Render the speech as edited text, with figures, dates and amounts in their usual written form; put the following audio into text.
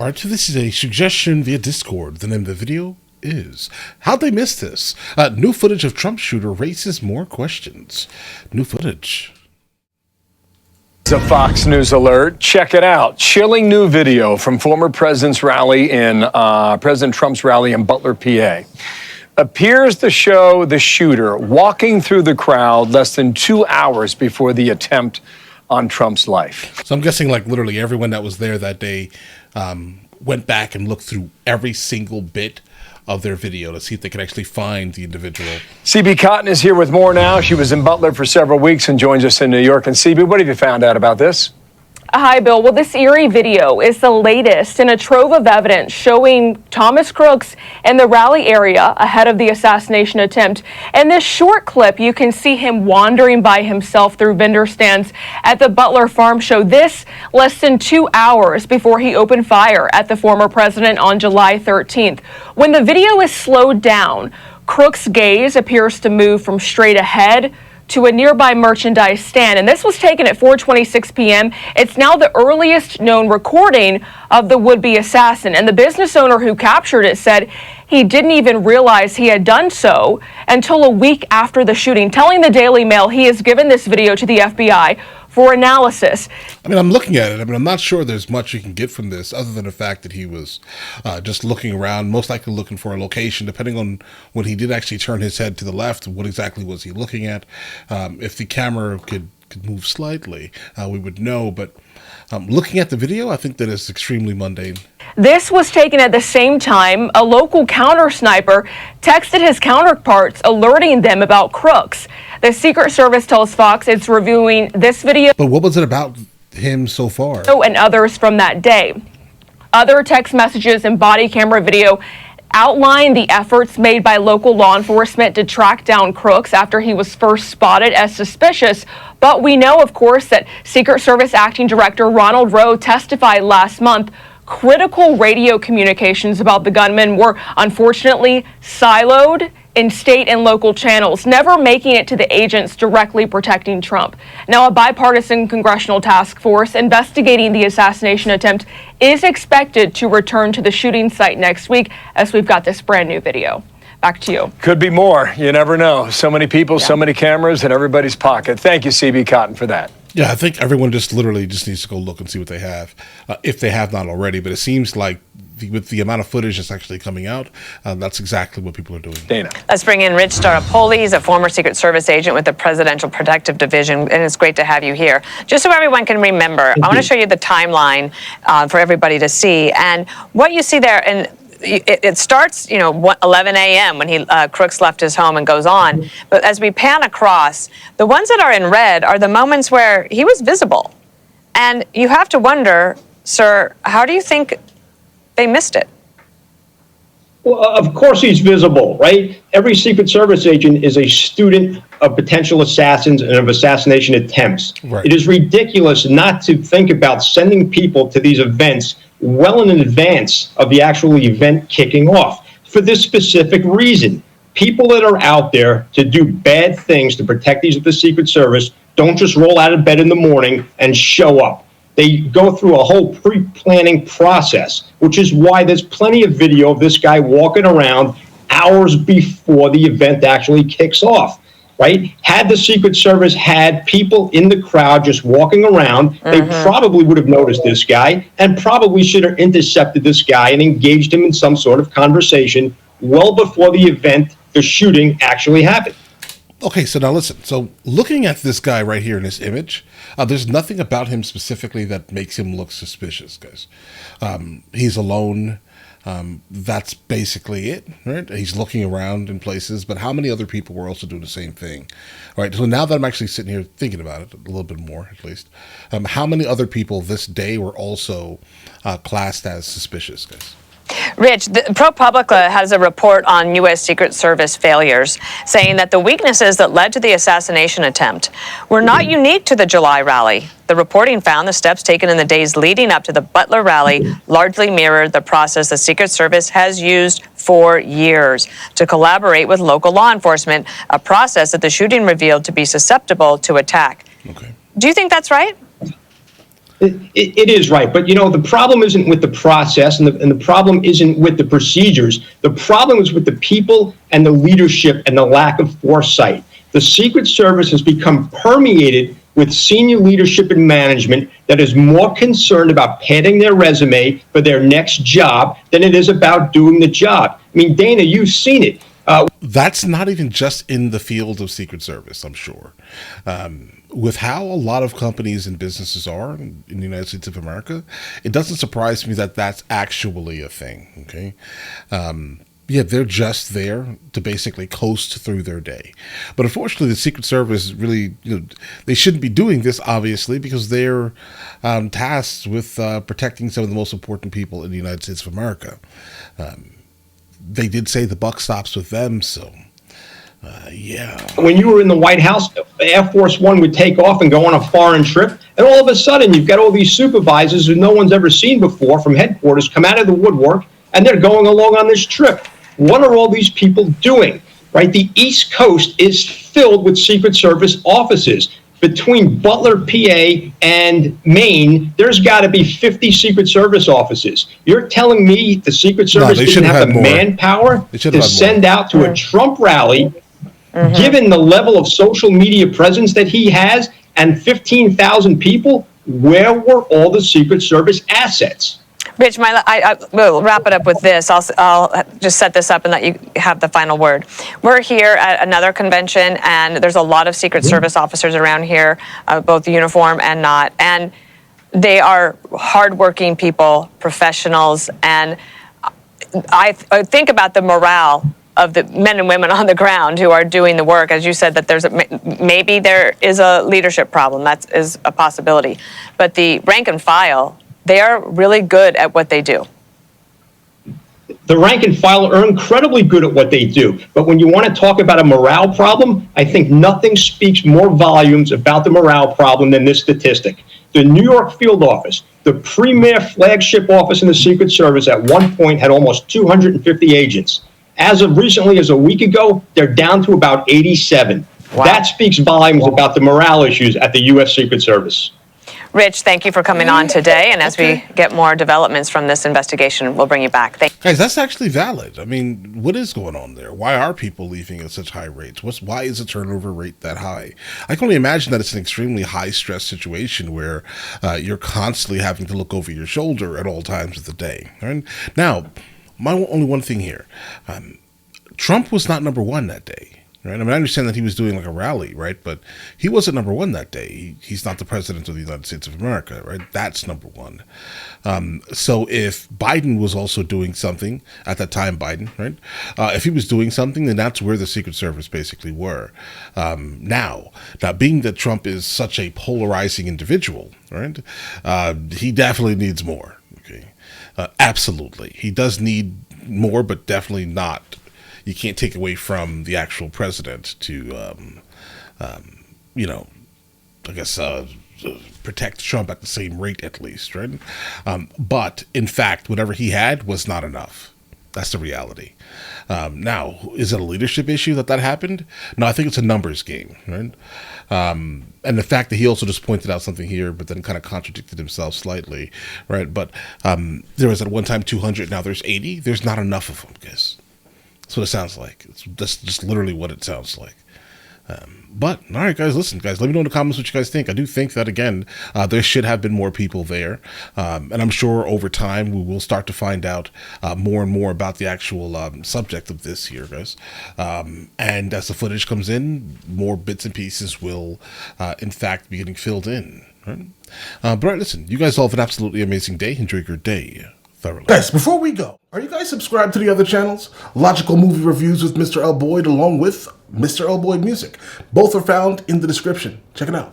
All right, so this is a suggestion via Discord. The name of the video is How'd They Miss This? New footage of Trump shooter raises more questions. New footage. It's a Fox News alert. Check it out. Chilling new video from former President Trump's rally in Butler, PA. Appears to show the shooter walking through the crowd less than 2 hours before the attempt on Trump's life. So I'm guessing like literally everyone that was there that day went back and looked through every single bit of their video to see if they could actually find the individual. CB Cotton is here with more now. She was in Butler for several weeks and joins us in New York. And CB, what have you found out about this? Hi, Bill. Well, this eerie video is the latest in a trove of evidence showing Thomas Crooks in the rally area ahead of the assassination attempt. In this short clip, you can see him wandering by himself through vendor stands at the Butler Farm Show. This less than 2 hours before he opened fire at the former president on July 13th. When the video is slowed down, Crooks' gaze appears to move from straight ahead to a nearby merchandise stand. And this was taken at 4:26 p.m. It's now the earliest known recording of the would-be assassin. And the business owner who captured it said he didn't even realize he had done so until a week after the shooting, telling the Daily Mail he has given this video to the FBI for analysis. I mean, I'm looking at it. I mean, I'm not sure there's much you can get from this other than the fact that he was just looking around, most likely looking for a location, depending on when he did actually turn his head to the left, what exactly was he looking at? If the camera could move slightly, we would know. But looking at the video, I think that is extremely mundane. This was taken at the same time a local counter sniper texted his counterparts, alerting them about Crooks. The Secret Service tells Fox it's reviewing this video. But what was it about him so far? And others from that day. Other text messages and body camera video outline the efforts made by local law enforcement to track down Crooks after he was first spotted as suspicious. But we know, of course, that Secret Service Acting Director Ronald Rowe testified last month critical radio communications about the gunman were unfortunately siloed in state and local channels, never making it to the agents directly protecting Trump. Now, a bipartisan congressional task force investigating the assassination attempt is expected to return to the shooting site next week, as we've got this brand new video. Back to you. Could be more. You never know. So many people, so many cameras in everybody's pocket. Thank you, CB Cotton, for that. Yeah, I think everyone just literally needs to go look and see what they have, if they have not already. But it seems like with the amount of footage that's actually coming out, that's exactly what people are doing. Dana. Let's bring in Rich Staropoli. He's a former Secret Service agent with the Presidential Protective Division, and it's great to have you here. Just so everyone can remember, I want to show you the timeline for everybody to see. And what you see there, and it starts, 11 a.m. when Crooks left his home and goes on. But as we pan across, the ones that are in red are the moments where he was visible. And you have to wonder, sir, how do you think they missed it? Well, of course he's visible, right? Every Secret Service agent is a student of potential assassins and of assassination attempts. Right. It is ridiculous not to think about sending people to these events well in advance of the actual event kicking off for this specific reason. People that are out there to do bad things to protect these of the Secret Service don't just roll out of bed in the morning and show up. They go through a whole pre-planning process, which is why there's plenty of video of this guy walking around hours before the event actually kicks off, right? Had the Secret Service had people in the crowd just walking around, they probably would have noticed this guy and probably should have intercepted this guy and engaged him in some sort of conversation well before the event, the shooting, actually happened. Okay, so now listen. So looking at this guy right here in this image, there's nothing about him specifically that makes him look suspicious, guys. He's alone. That's basically it, right? He's looking around in places, but how many other people were also doing the same thing? All right, so now that I'm actually sitting here thinking about it a little bit more, at least, how many other people this day were also classed as suspicious, guys? Rich, ProPublica has a report on U.S. Secret Service failures, saying that the weaknesses that led to the assassination attempt were not unique to the July rally. The reporting found the steps taken in the days leading up to the Butler rally largely mirrored the process the Secret Service has used for years to collaborate with local law enforcement, a process that the shooting revealed to be susceptible to attack. Okay. Do you think that's right? It is right. But, the problem isn't with the process and the problem isn't with the procedures. The problem is with the people and the leadership and the lack of foresight. The Secret Service has become permeated with senior leadership and management that is more concerned about padding their resume for their next job than it is about doing the job. I mean, Dana, you've seen it. That's not even just in the field of Secret Service, I'm sure. With how a lot of companies and businesses are in the United States of America, it doesn't surprise me that that's actually a thing, okay? Yeah, they're just there to basically coast through their day. But unfortunately, the Secret Service really, they shouldn't be doing this, obviously, because they're tasked with protecting some of the most important people in the United States of America. They did say the buck stops with them, so yeah. When you were in the White House, Air Force One would take off and go on a foreign trip, and all of a sudden you've got all these supervisors who no one's ever seen before from headquarters come out of the woodwork, and they're going along on this trip. What are all these people doing, right? The East Coast is filled with Secret Service offices. Between Butler, PA, and Maine, there's got to be 50 Secret Service offices. You're telling me the Secret Service didn't have the manpower to send out to a Trump rally, given the level of social media presence that he has, and 15,000 people? Where were all the Secret Service assets? Rich, I will wrap it up with this. I'll just set this up and let you have the final word. We're here at another convention, and there's a lot of Secret Service officers around here, both uniform and not. And they are hardworking people, professionals, and I think about the morale of the men and women on the ground who are doing the work. As you said, that maybe there is a leadership problem. That is a possibility. But the rank and file, they are really good at what they do. The rank and file are incredibly good at what they do. But when you want to talk about a morale problem, I think nothing speaks more volumes about the morale problem than this statistic. The New York field office, the premier flagship office in the Secret Service, at one point had almost 250 agents. As of recently as a week ago, they're down to about 87. Wow. That speaks volumes about the morale issues at the U.S. Secret Service. Rich, thank you for coming on today, and as we get more developments from this investigation, we'll bring you back. Guys, that's actually valid. I mean, what is going on there? Why are people leaving at such high rates? Why is the turnover rate that high? I can only imagine that it's an extremely high-stress situation where you're constantly having to look over your shoulder at all times of the day. Right? Now, only one thing here. Trump was not number one that day. Right? I mean, I understand that he was doing like a rally, right? But he wasn't number one that day. He's not the president of the United States of America, right? That's number one. So if Biden was also doing something at that time, right? If he was doing something, then that's where the Secret Service basically were. Now, being that Trump is such a polarizing individual, right? He definitely needs more. Okay, absolutely, he does need more, but definitely not. You can't take away from the actual president to, I guess, protect Trump at the same rate, at least, right? But, in fact, whatever he had was not enough. That's the reality. Now, is it a leadership issue that happened? No, I think it's a numbers game, right? And the fact that he also just pointed out something here, but then kind of contradicted himself slightly, right? But there was at one time 200, now there's 80. There's not enough of them, guys. That's what it sounds like. That's just literally what it sounds like. But, all right, guys, listen, guys, let me know in the comments what you guys think. I do think that, again, there should have been more people there. And I'm sure over time we will start to find out more and more about the actual subject of this here, guys. And as the footage comes in, more bits and pieces will, in fact, be getting filled in. Right? But, all right, listen, you guys all have an absolutely amazing day. Enjoy your day thoroughly. Guys, before we go, are you guys subscribed to the other channels? Logical Movie Reviews with Mr. L. Boyd, along with Mr. L. Boyd Music. Both are found in the description. Check it out.